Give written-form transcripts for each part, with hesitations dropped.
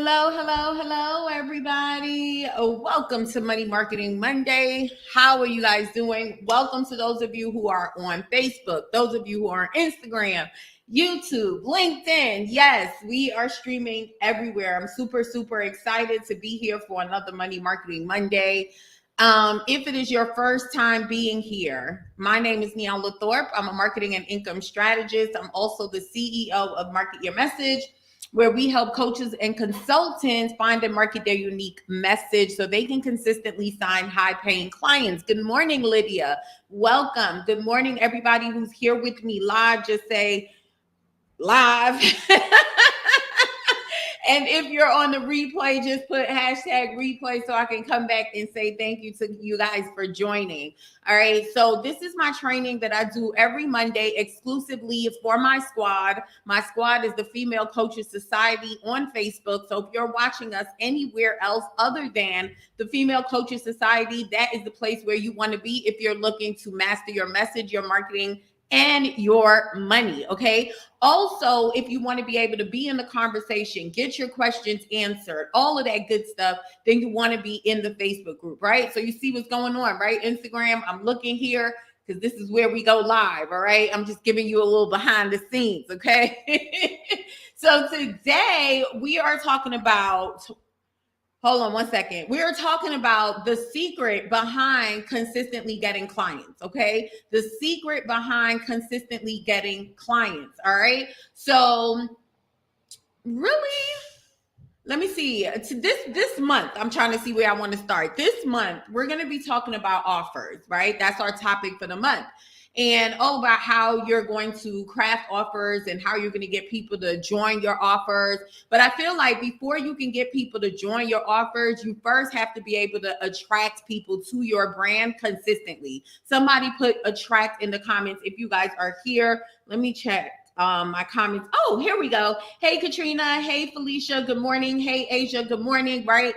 Hello, everybody. Welcome to Money Marketing Monday. How are you guys doing? Welcome to those of you who are on Facebook, those of you who are on Instagram, YouTube, LinkedIn. Yes, we are streaming everywhere. I'm super excited to be here for another Money Marketing Monday. If it is your first time being here, my name is Neala Thorpe. I'm a marketing and income strategist. I'm also the CEO of Market Your Message, where we help coaches and consultants find and market their unique message so they can consistently sign high-paying clients. Good morning, Lydia. Welcome. Good morning, everybody who's here with me live. Just say live. And if you're on the replay, just put hashtag replay so I can come back and say thank you to you guys for joining. All right. So this is my training that I do every Monday exclusively for my squad. My squad is the Female Coaches Society on Facebook. So if you're watching us anywhere else other than the Female Coaches Society, that is the place where you want to be if you're looking to master your message, your marketing, and your money. Okay. Also, if you want to be able to be in the conversation, get your questions answered, all of that good stuff, then you want to be in the Facebook group, right? So you see what's going on, right? Instagram, I'm looking here because this is where we go live. All right. I'm just giving you a little behind the scenes. Okay. So today we are talking about, hold on one second. We are talking about the secret behind consistently getting clients, okay? The secret behind consistently getting clients, all right? So really, let me see. This month, I'm trying to see where I want to start. This month, we're going to be talking about offers, right? That's our topic for the month. And all about how you're going to craft offers and how you're going to get people to join your offers. But I feel like before you can get people to join your offers, you first have to be able to attract people to your brand consistently. Somebody put attract in the comments if you guys are here. Let me check my comments. Oh, here we go. Hey, Katrina. Hey, Felicia. Good morning. Hey, Asia. Good morning. Right?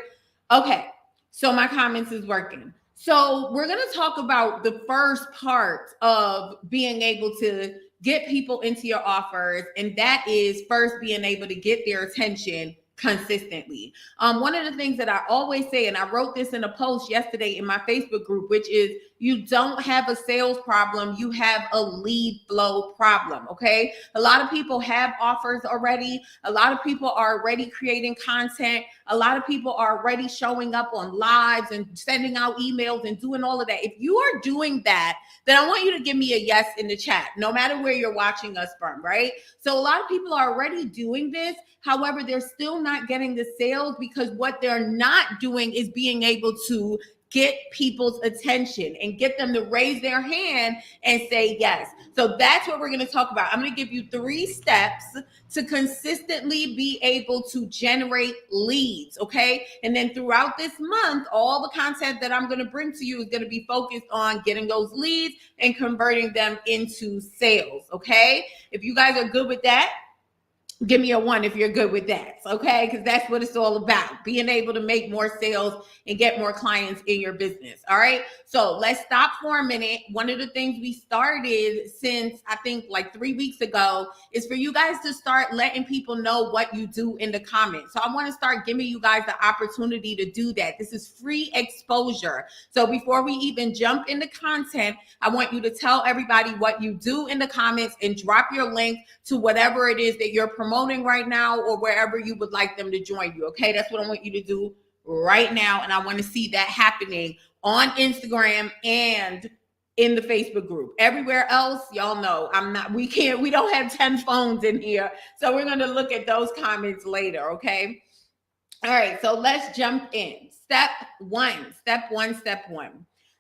Okay. So my comments is working. So we're going to talk about the first part of being able to get people into your offers. And that is first being able to get their attention consistently. One of the things that I always say, and I wrote this in a post yesterday in my Facebook group, which is you don't have a sales problem, you have a lead flow problem, okay? A lot of people have offers already. A lot of people are already creating content. A lot of people are already showing up on lives and sending out emails and doing all of that. If you are doing that, then I want you to give me a yes in the chat, no matter where you're watching us from, right? So a lot of people are already doing this. However, they're still not getting the sales because what they're not doing is being able to get people's attention and get them to raise their hand and say yes. So that's what we're going to talk about. I'm going to give you 3 steps to consistently be able to generate leads, okay? And then throughout this month, all the content that I'm going to bring to you is going to be focused on getting those leads and converting them into sales, okay? If you guys are good with that, give me a 1 if you're good with that, okay? Because that's what it's all about, being able to make more sales and get more clients in your business, all right? So let's stop for a minute. One of the things we started since I think like 3 weeks ago is for you guys to start letting people know what you do in the comments. So I want to start giving you guys the opportunity to do that. This is free exposure. So before we even jump into content, I want you to tell everybody what you do in the comments and drop your link to whatever it is that you're promoting right now or wherever you would like them to join you. Okay, that's what I want you to do right now. And I want to see that happening on Instagram and in the Facebook group. Everywhere else, y'all know we don't have 10 phones in here. So we're going to look at those comments later. Okay. All right. So let's jump in. Step one.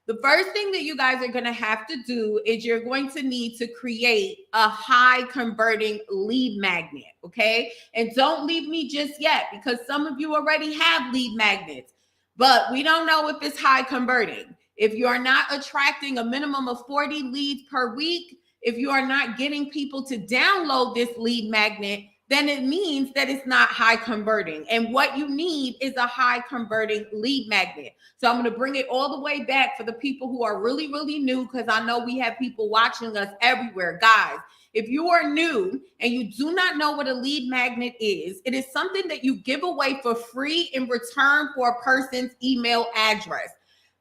The first thing that you guys are going to have to do is you're going to need to create a high converting lead magnet, okay? And don't leave me just yet because some of you already have lead magnets, but we don't know if it's high converting. If you are not attracting a minimum of 40 leads per week, if you are not getting people to download this lead magnet, then it means that it's not high converting. And what you need is a high converting lead magnet. So I'm going to bring it all the way back for the people who are really, really new, because I know we have people watching us everywhere. Guys, If you are new and you do not know what a lead magnet is, it is something that you give away for free in return for a person's email address.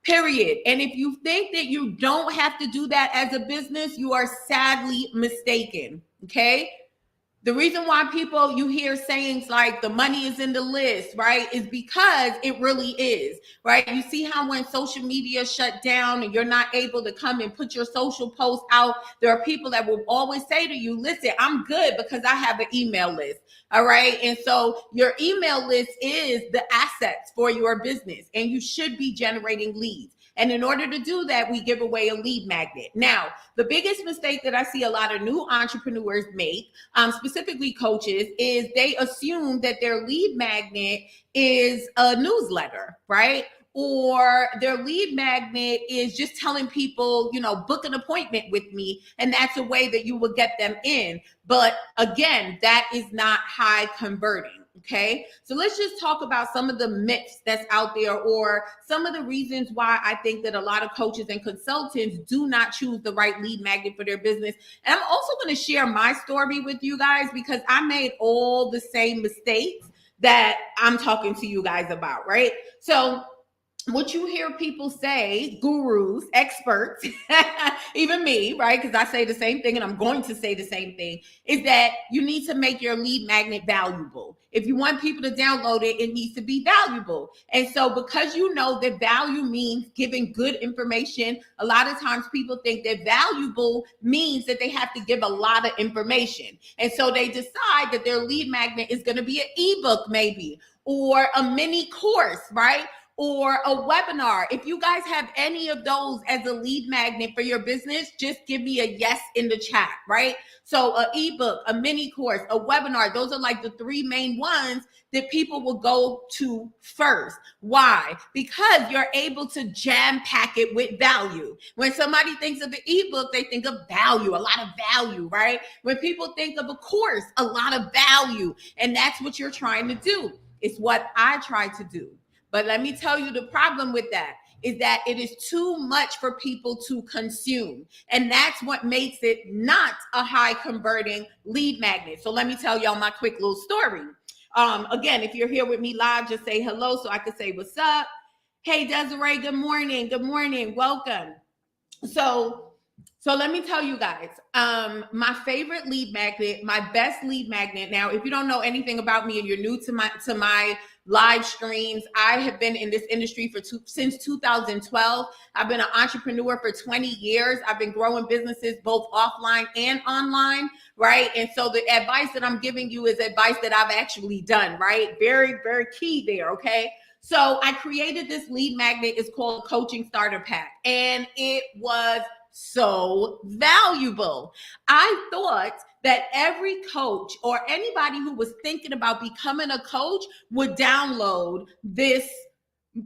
Period. And if you think that you don't have to do that as a business, you are sadly mistaken. Okay. The reason why people, you hear sayings like the money is in the list, right, is because it really is, right? You see how when social media shut down and you're not able to come and put your social posts out, there are people that will always say to you, listen, I'm good because I have an email list. All right. And so your email list is the assets for your business, and you should be generating leads. And in order to do that, we give away a lead magnet. Now, the biggest mistake that I see a lot of new entrepreneurs make, specifically coaches, is they assume that their lead magnet is a newsletter, right? Or their lead magnet is just telling people, book an appointment with me, and that's a way that you will get them in. But again, that is not high converting. Okay, so let's just talk about some of the myths that's out there, or some of the reasons why I think that a lot of coaches and consultants do not choose the right lead magnet for their business. And I'm also going to share my story with you guys, because I made all the same mistakes that I'm talking to you guys about, right? So what you hear people say, gurus, experts, even me, right? Because I say the same thing and I'm going to say the same thing, is that you need to make your lead magnet valuable. If you want people to download it, it needs to be valuable. And so because you know that value means giving good information, a lot of times people think that valuable means that they have to give a lot of information. And so they decide that their lead magnet is going to be an ebook maybe, or a mini course, right? Or a webinar. If you guys have any of those as a lead magnet for your business, just give me a yes in the chat, right? So an ebook, a mini course, a webinar, those are like the three main ones that people will go to first. Why? Because you're able to jam pack it with value. When somebody thinks of an ebook, they think of value, a lot of value, right? When people think of a course, a lot of value. And that's what you're trying to do. It's what I try to do. But let me tell you, the problem with that is that it is too much for people to consume. And that's what makes it not a high converting lead magnet. So let me tell y'all my quick little story. Again, if you're here with me live, just say hello so I can say what's up. Hey, Desiree, good morning. Good morning. Welcome. So let me tell you guys, my favorite lead magnet, my best lead magnet. Now, if you don't know anything about me and you're new to my live streams, I have been in this industry since 2012. I've been an entrepreneur for 20 years. I've been growing businesses both offline and online, right? And so the advice that I'm giving you is advice that I've actually done, right? Very, very key there, okay? So I created this lead magnet. It's called Coaching Starter Pack, and it was so valuable. I thought that every coach or anybody who was thinking about becoming a coach would download this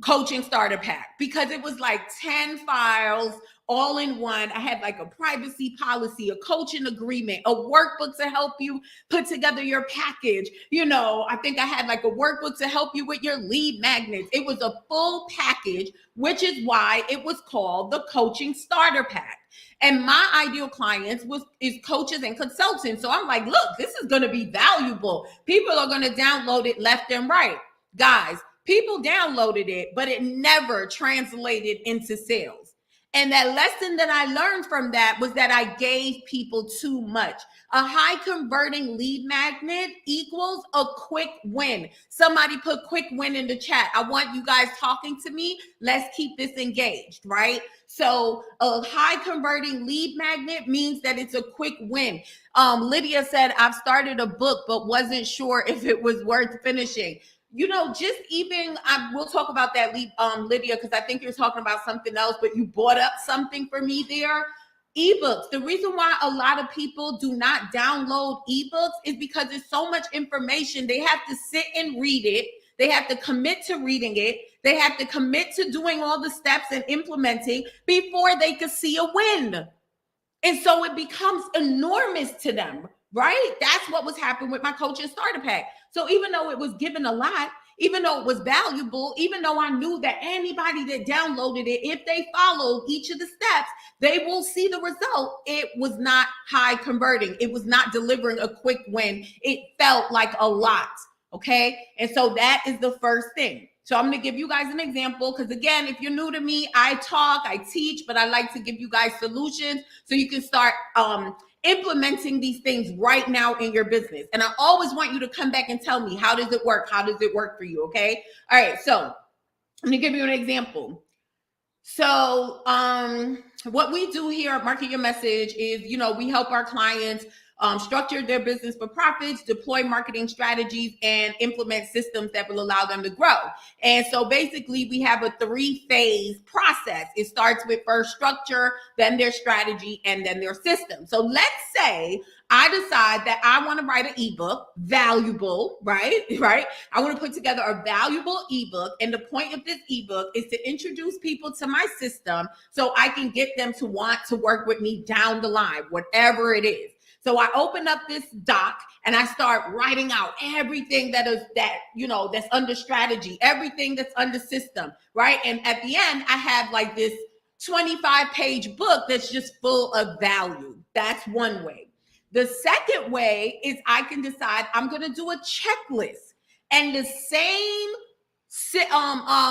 Coaching Starter Pack, because it was like 10 files all in one. I had like a privacy policy, a coaching agreement, a workbook to help you put together your package. I think I had like a workbook to help you with your lead magnets. It was a full package, which is why it was called the Coaching Starter Pack. And my ideal clients is coaches and consultants. So I'm like, look, this is going to be valuable. People are going to download it left and right. Guys, people downloaded it, but it never translated into sales. And that lesson that I learned from that was that I gave people too much. A high converting lead magnet equals a quick win. Somebody put quick win in the chat. I want you guys talking to me. Let's keep this engaged, right? So a high converting lead magnet means that it's a quick win. Lydia said, I've started a book, but wasn't sure if it was worth finishing. Just even, we'll talk about that, Lydia, because I think you're talking about something else, but you brought up something for me there. Ebooks. The reason why a lot of people do not download ebooks is because there's so much information. They have to sit and read it. They have to commit to reading it. They have to commit to doing all the steps and implementing before they could see a win. And so it becomes enormous to them, right? That's what was happening with my Coaching Starter Pack. So even though it was given a lot, even though it was valuable, even though I knew that anybody that downloaded it, if they followed each of the steps, they will see the result. It was not high converting. It was not delivering a quick win. It felt like a lot. Okay. And so that is the first thing. So I'm going to give you guys an example because, again, if you're new to me, I talk, I teach, but I like to give you guys solutions so you can start implementing these things right now in your business. And I always want you to come back and tell me, how does it work? How does it work for you? Okay. All right. So I'm going to give you an example. So what we do here at Market Your Message is, we help our clients structure their business for profits, deploy marketing strategies, and implement systems that will allow them to grow. And so basically we have a 3-phase process. It starts with first structure, then their strategy, and then their system. So let's say I decide that I want to write an ebook, valuable, right? I want to put together a valuable ebook. And the point of this ebook is to introduce people to my system so I can get them to want to work with me down the line, whatever it is. So I open up this doc and I start writing out everything that's under strategy, everything that's under system, right? And at the end, I have like this 25-page book that's just full of value. That's one way. The second way is I can decide I'm going to do a checklist, and the same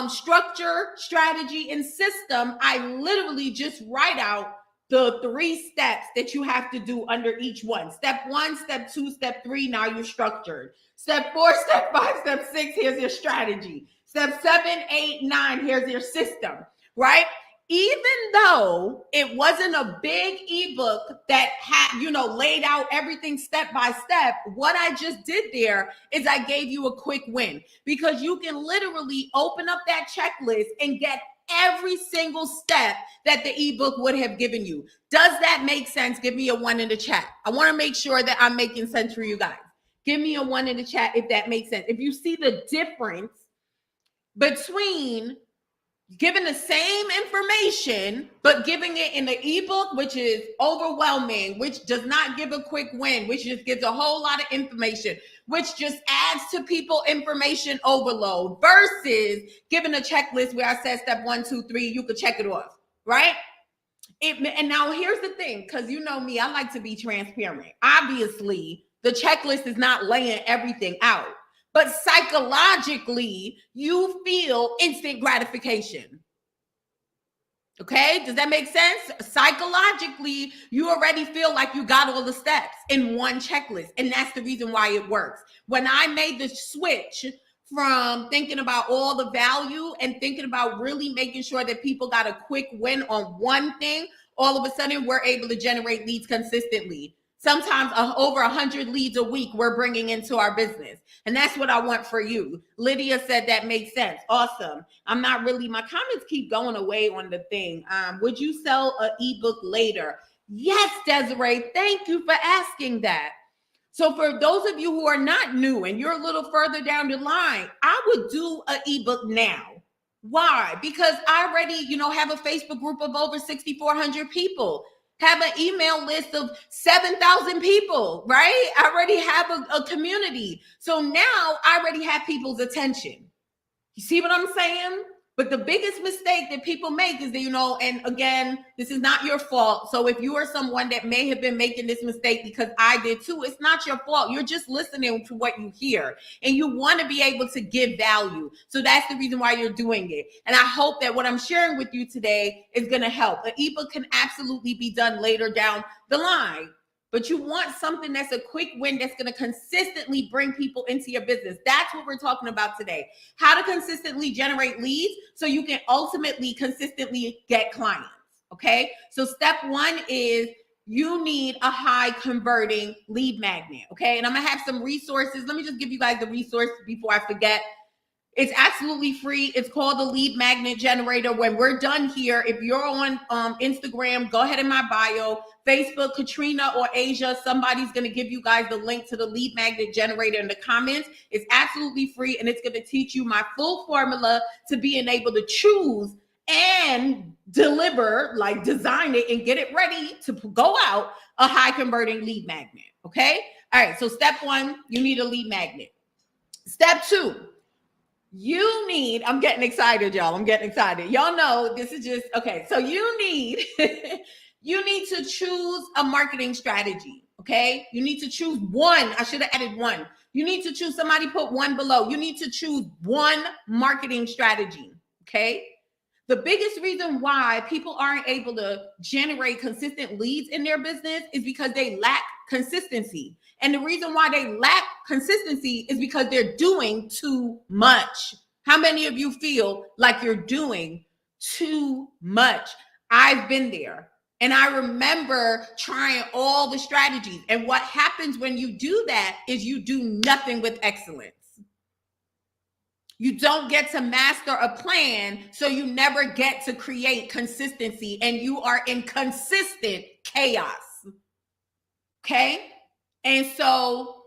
structure, strategy, and system, I literally just write out the 3 steps that you have to do under each one. Step 1, step 2, step 3, now you're structured. Step 4, step 5, step 6, here's your strategy. Step 7, 8, 9, here's your system, right? Even though it wasn't a big ebook that had, laid out everything step by step, what I just did there is I gave you a quick win, because you can literally open up that checklist and get every single step that the ebook would have given you. Does that make sense? Give me a 1 in the chat. I want to make sure that I'm making sense for you guys. Give me a 1 in the chat if that makes sense. If you see the difference between giving the same information, but giving it in the ebook, which is overwhelming, which does not give a quick win, which just gives a whole lot of information, which just adds to people information overload, versus giving a checklist where I said step 1, 2, 3, you could check it off, right? And now here's the thing, because you know me, I like to be transparent. Obviously, the checklist is not laying everything out, but psychologically, you feel instant gratification. Okay, does that make sense? Psychologically, you already feel like you got all the steps in one checklist. And that's the reason why it works. When I made the switch from thinking about all the value and thinking about really making sure that people got a quick win on one thing, all of a sudden we're able to generate leads consistently. Sometimes over 100 leads a week we're bringing into our business. And that's what I want for you. Lydia said that makes sense. Awesome. My comments keep going away on the thing. Would you sell an ebook later? Yes, Desiree. Thank you for asking that. So for those of you who are not new and you're a little further down the line, I would do an ebook now. Why? Because I already, have a Facebook group of over 6,400 people. Have an email list of 7,000 people, right? I already have a community. So now I already have people's attention. You see what I'm saying? But the biggest mistake that people make is that, and again, this is not your fault. So if you are someone that may have been making this mistake, because I did too, it's not your fault. You're just listening to what you hear and you want to be able to give value. So that's the reason why you're doing it. And I hope that what I'm sharing with you today is going to help. An ebook can absolutely be done later down the line. But you want something that's a quick win that's going to consistently bring people into your business. That's what we're talking about today. How to consistently generate leads so you can ultimately consistently get clients. Okay. So step 1 is you need a high converting lead magnet. Okay. And I'm going to have some resources. Let me just give you guys the resource before I forget. It's absolutely free. It's called the Lead Magnet Generator. When we're done here, if you're on Instagram, go ahead in my bio, Facebook, Katrina or Asia, somebody's going to give you guys the link to the Lead Magnet Generator in the comments. It's absolutely free, and it's going to teach you my full formula to being able to choose and deliver, like design it and get it ready to go out, a high converting lead magnet. Okay. All right. So step 1, you need a lead magnet. Step 2, You need, I'm getting excited, y'all. I'm getting excited. Y'all know this is just, okay. So you need, you need to choose a marketing strategy. Okay. You need to choose one. I should have added one. You need to choose, somebody put one below. You need to choose one marketing strategy. Okay. The biggest reason why people aren't able to generate consistent leads in their business is because they lack consistency. And the reason why they lack consistency is because they're doing too much. How many of you feel like you're doing too much? I've been there. And I remember trying all the strategies. And what happens when you do that is you do nothing with excellence. You don't get to master a plan, so you never get to create consistency, and you are in consistent chaos. Okay? And so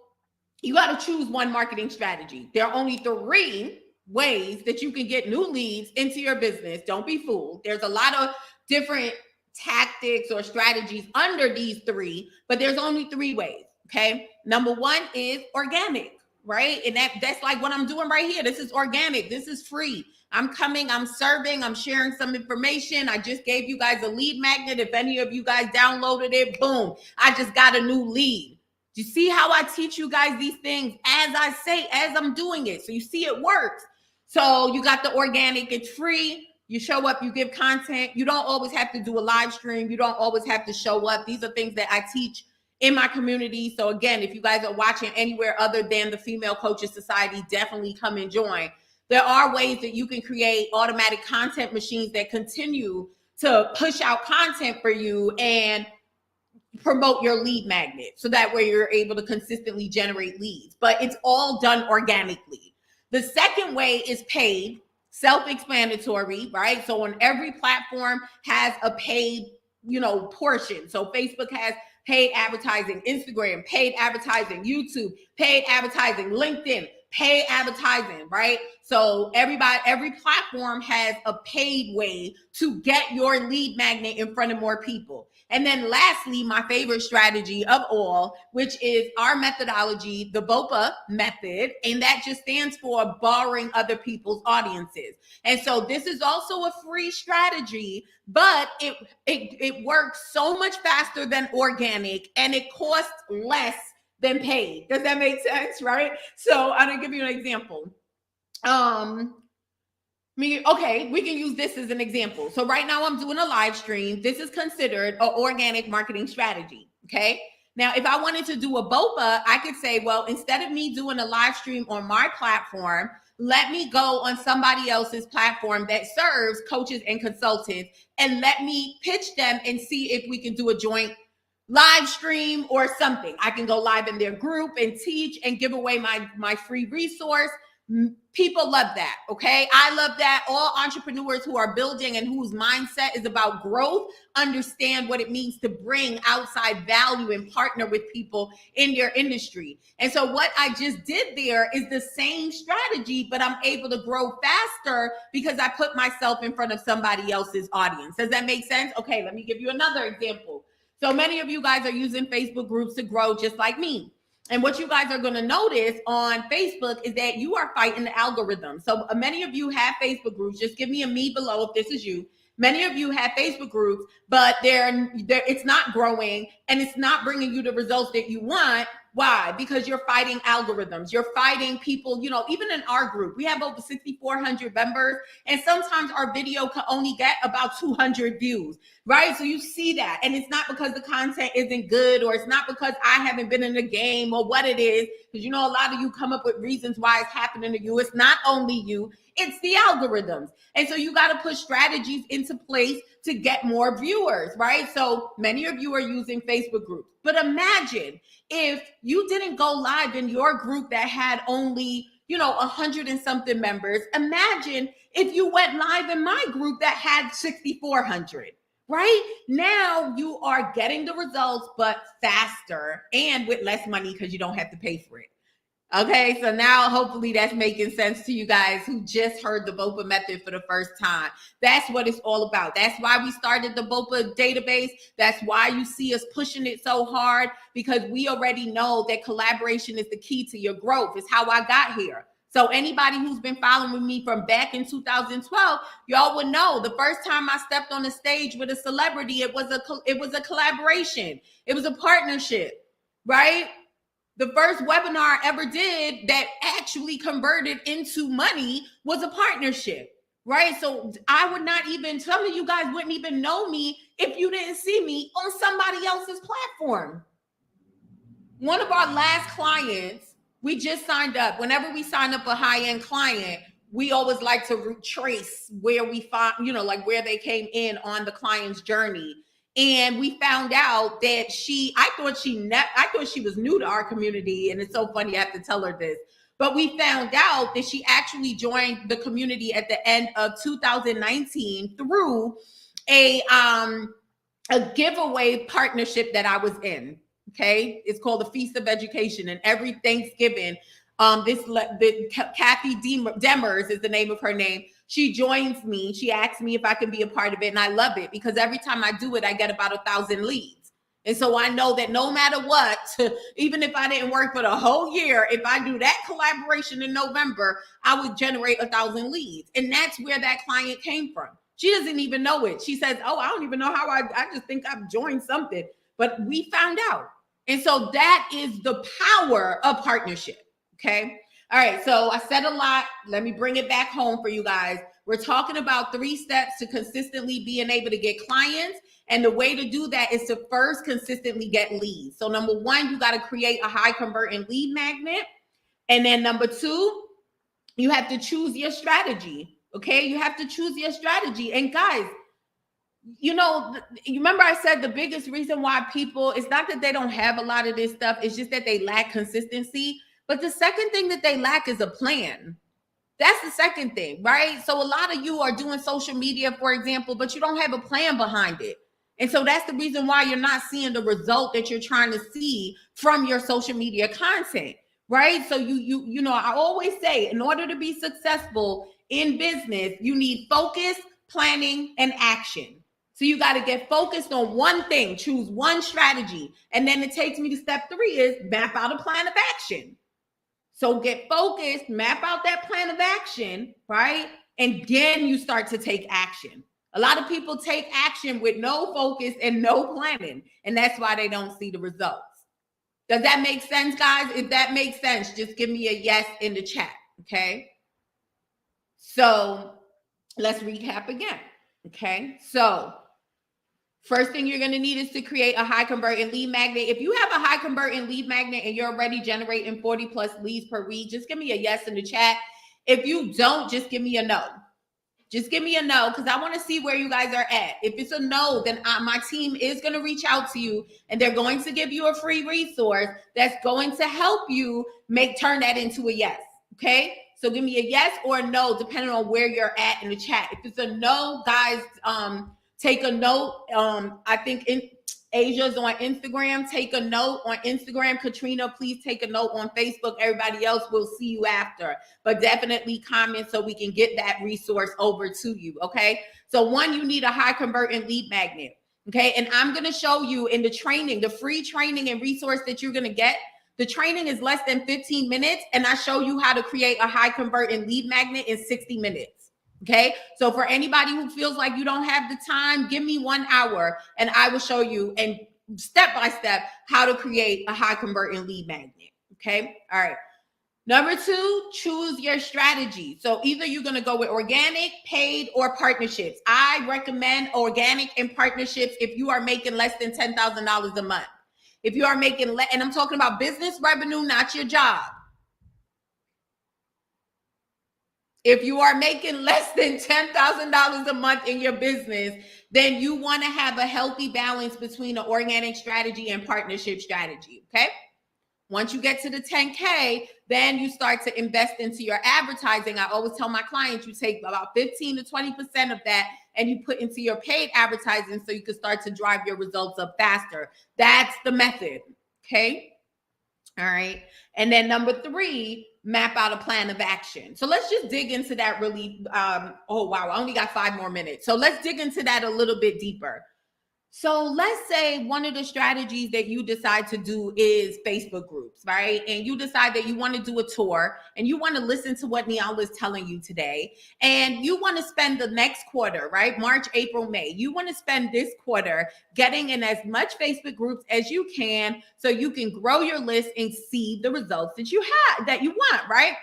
you got to choose one marketing strategy. There are only 3 ways that you can get new leads into your business. Don't be fooled. There's a lot of different tactics or strategies under these 3, but there's only 3 ways. Okay? Number 1 is organic. Right? And that's like what I'm doing right here. This is organic. This is free. I'm coming, I'm serving, I'm sharing some information. I just gave you guys a lead magnet. If any of you guys downloaded it, boom, I just got a new lead. Do you see how I teach you guys these things as I say, as I'm doing it? So you see it works. So you got the organic, it's free. You show up, you give content. You don't always have to do a live stream. You don't always have to show up. These are things that I teach in my community. So again, if you guys are watching anywhere other than the Female Coaches Society, definitely come and join. There are ways that you can create automatic content machines that continue to push out content for you and promote your lead magnet. So that way you're able to consistently generate leads, but it's all done organically. The second way is paid, self-explanatory, right? So on every platform has a paid, portion. So Facebook has paid advertising, Instagram, paid advertising, YouTube, paid advertising, LinkedIn, paid advertising, right? So every platform has a paid way to get your lead magnet in front of more people. And then lastly, my favorite strategy of all, which is our methodology, the BOPA method, and that just stands for borrowing other people's audiences. And so this is also a free strategy, but it works so much faster than organic, and it costs less than paid. Does that make sense, right? So I'm gonna give you an example. Okay, we can use this as an example. So right now I'm doing a live stream. This is considered an organic marketing strategy, okay? Now, if I wanted to do a BOPA, I could say, well, instead of me doing a live stream on my platform, let me go on somebody else's platform that serves coaches and consultants, and let me pitch them and see if we can do a joint live stream or something. I can go live in their group and teach and give away my free resource. People love that. Okay. I love that. All entrepreneurs who are building and whose mindset is about growth understand what it means to bring outside value and partner with people in their industry. And so what I just did there is the same strategy, but I'm able to grow faster because I put myself in front of somebody else's audience. Does that make sense? Okay. Let me give you another example. So many of you guys are using Facebook groups to grow just like me. And what you guys are going to notice on Facebook is that you are fighting the algorithm. So many of you have Facebook groups. Just give me a me below if this is you. Many of you have Facebook groups, but it's not growing and it's not bringing you the results that you want. Why? Because you're fighting algorithms. You're fighting people, even in our group, we have over 6,400 members, and sometimes our video can only get about 200 views, right? So you see that. And it's not because the content isn't good, or it's not because I haven't been in the game, or what it is, because a lot of you come up with reasons why it's happening to you. It's not only you, it's the algorithms. And so you got to put strategies into place to get more viewers, right? So many of you are using Facebook groups, but imagine if you didn't go live in your group that had only, 100 and something members. Imagine if you went live in my group that had 6,400, right? Now you are getting the results, but faster and with less money because you don't have to pay for it. Okay, so now hopefully that's making sense to you guys who just heard the BOPA method for the first time. That's what it's all about. That's why we started the BOPA database. That's why you see us pushing it so hard, because we already know that collaboration is the key to your growth. It's how I got here. So anybody who's been following me from back in 2012, y'all would know the first time I stepped on the stage with a celebrity, it was a collaboration. It was a partnership, right? The first webinar I ever did that actually converted into money was a partnership, right? So I would not even, some of you guys wouldn't even know me if you didn't see me on somebody else's platform. One of our last clients, we just signed up. Whenever we sign up a high-end client, we always like to retrace where we find, like where they came in on the client's journey. And we found out that I thought she was new to our community. And it's so funny, I have to tell her this. But we found out that she actually joined the community at the end of 2019 through a giveaway partnership that I was in. Okay, it's called the Feast of Education, and every Thanksgiving, Kathy Demers is the name of her name. She joins me. She asks me if I can be a part of it, and I love it because every time I do it, I get about 1,000 leads. And so I know that no matter what, even if I didn't work for the whole year, if I do that collaboration in November, I would generate 1,000 leads, and that's where that client came from. She doesn't even know it. She says, "Oh, I don't even know how I just think I've joined something," but we found out. And so that is the power of partnership. Okay. All right. So I said a lot. Let me bring it back home for you guys. We're talking about 3 steps to consistently being able to get clients. And the way to do that is to first consistently get leads. So number 1, you got to create a high converting lead magnet. And then number 2, you have to choose your strategy. Okay. You have to choose your strategy. And guys, you remember I said the biggest reason why people, it's not that they don't have a lot of this stuff, it's just that they lack consistency. But the second thing that they lack is a plan. That's the second thing, right? So a lot of you are doing social media, for example, but you don't have a plan behind it. And so that's the reason why you're not seeing the result that you're trying to see from your social media content, right? So I always say, in order to be successful in business, you need focus, planning, and action. So you got to get focused on one thing, choose one strategy. And then it takes me to step 3 is map out a plan of action. So get focused, map out that plan of action, right? And then you start to take action. A lot of people take action with no focus and no planning. And that's why they don't see the results. Does that make sense, guys? If that makes sense, just give me a yes in the chat, okay? So let's recap again, okay? So first thing you're going to need is to create a high converting lead magnet. If you have a high converting lead magnet and you're already generating 40 plus leads per week, just give me a yes in the chat. If you don't, just give me a no. Just give me a no because I want to see where you guys are at. If it's a no, then my team is going to reach out to you and they're going to give you a free resource that's going to help you turn that into a yes. Okay. So give me a yes or a no, depending on where you're at in the chat. If it's a no, guys, take a note. I think Asia's on Instagram. Take a note on Instagram. Katrina, please take a note on Facebook. Everybody else will see you after. But definitely comment so we can get that resource over to you, okay? So 1, you need a high converting lead magnet, okay? And I'm going to show you in the training, the free training and resource that you're going to get. The training is less than 15 minutes, and I show you how to create a high converting lead magnet in 60 minutes. Okay, so for anybody who feels like you don't have the time, give me 1 hour and I will show you and step by step how to create a high converting lead magnet. Okay, all right. Number 2, choose your strategy. So either you're going to go with organic, paid, or partnerships. I recommend organic and partnerships if you are making less than $10,000 a month. If you are making, and I'm talking about business revenue, not your job. If you are making less than $10,000 a month in your business, then you want to have a healthy balance between an organic strategy and partnership strategy, okay? Once you get to the 10K, then you start to invest into your advertising. I always tell my clients, you take about 15 to 20% of that and you put into your paid advertising so you can start to drive your results up faster. That's the method, okay? All right. And then number 3, map out a plan of action. So let's just dig into that really. Oh, wow. I only got 5 more minutes. So let's dig into that a little bit deeper. So let's say one of the strategies that you decide to do is Facebook groups, right? And you decide that you want to do a tour and you want to listen to what Neil was telling you today. And you want to spend the next quarter, right? March, April, May. You want to spend this quarter getting in as much Facebook groups as you can so you can grow your list and see the results that you want, right?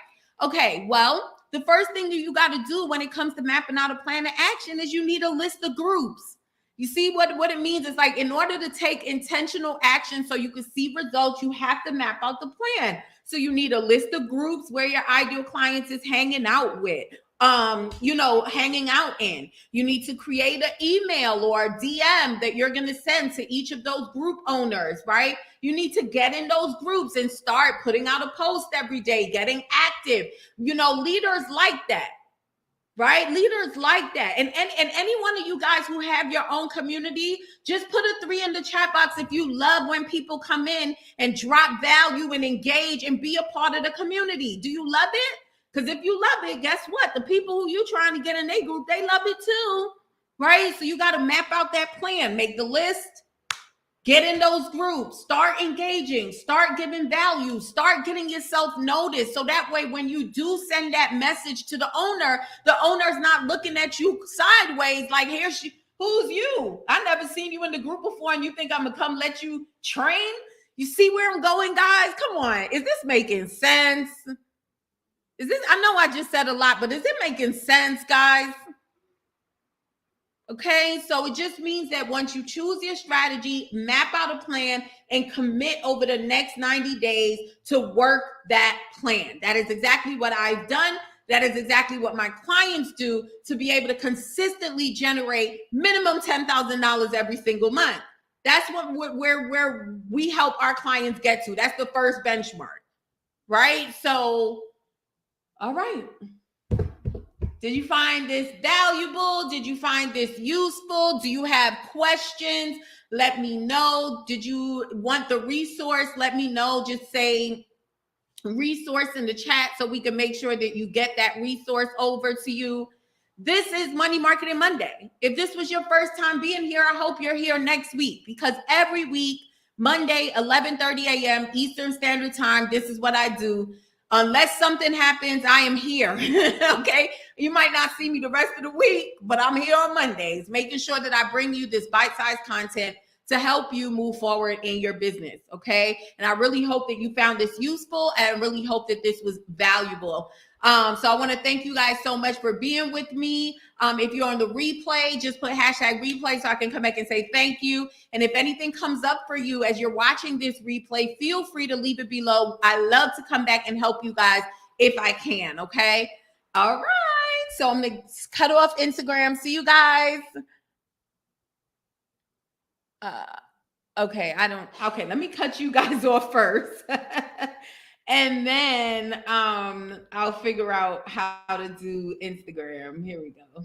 Okay, well, the first thing that you got to do when it comes to mapping out a plan of action is you need a list of groups. You see what it means? It's like in order to take intentional action so you can see results, you have to map out the plan. So you need a list of groups where your ideal clients is hanging out with, hanging out in. You need to create an email or a DM that you're going to send to each of those group owners, right? You need to get in those groups and start putting out a post every day, getting active. Leaders like that. Right? Leaders like that. And any one of you guys who have your own community, just put a 3 in the chat box if you love when people come in and drop value and engage and be a part of the community. Do you love it? Because if you love it, guess what? The people who you trying to get in their group, they love it too. Right? So you got to map out that plan, make the list. Get in those groups, start engaging, start giving value, start getting yourself noticed. So that way, when you do send that message to the owner's not looking at you sideways like, who's you? I never seen you in the group before and you think I'm gonna come let you train? You see where I'm going, guys? Come on. Is this making sense? I know I just said a lot, but is it making sense, guys? Okay, so it just means that once you choose your strategy, map out a plan, and commit over the next 90 days to work that plan. That is exactly what I've done. That is exactly what my clients do to be able to consistently generate minimum $10,000 every single month. That's where we help our clients get to. That's the first benchmark, right? So, all right. Did you find this valuable? Did you find this useful? Do you have questions? Let me know. Did you want the resource? Let me know. Just say resource in the chat so we can make sure that you get that resource over to you. This is Money Marketing Monday. If this was your first time being here, I hope you're here next week, because every week, Monday, 11:30 a.m. Eastern Standard Time, this is what I do. Unless something happens, I am here. Okay. You might not see me the rest of the week, but I'm here on Mondays, making sure that I bring you this bite-sized content to help you move forward in your business. Okay. And I really hope that you found this useful, and I really hope that this was valuable. So I want to thank you guys so much for being with me. If you're on the replay, just put #replay so I can come back and say thank you. And if anything comes up for you as you're watching this replay, feel free to leave it below. I love to come back and help you guys if I can. Okay. All right. So I'm going to cut off Instagram. See you guys. Okay. Let me cut you guys off first. And then I'll figure out how to do Instagram. Here we go.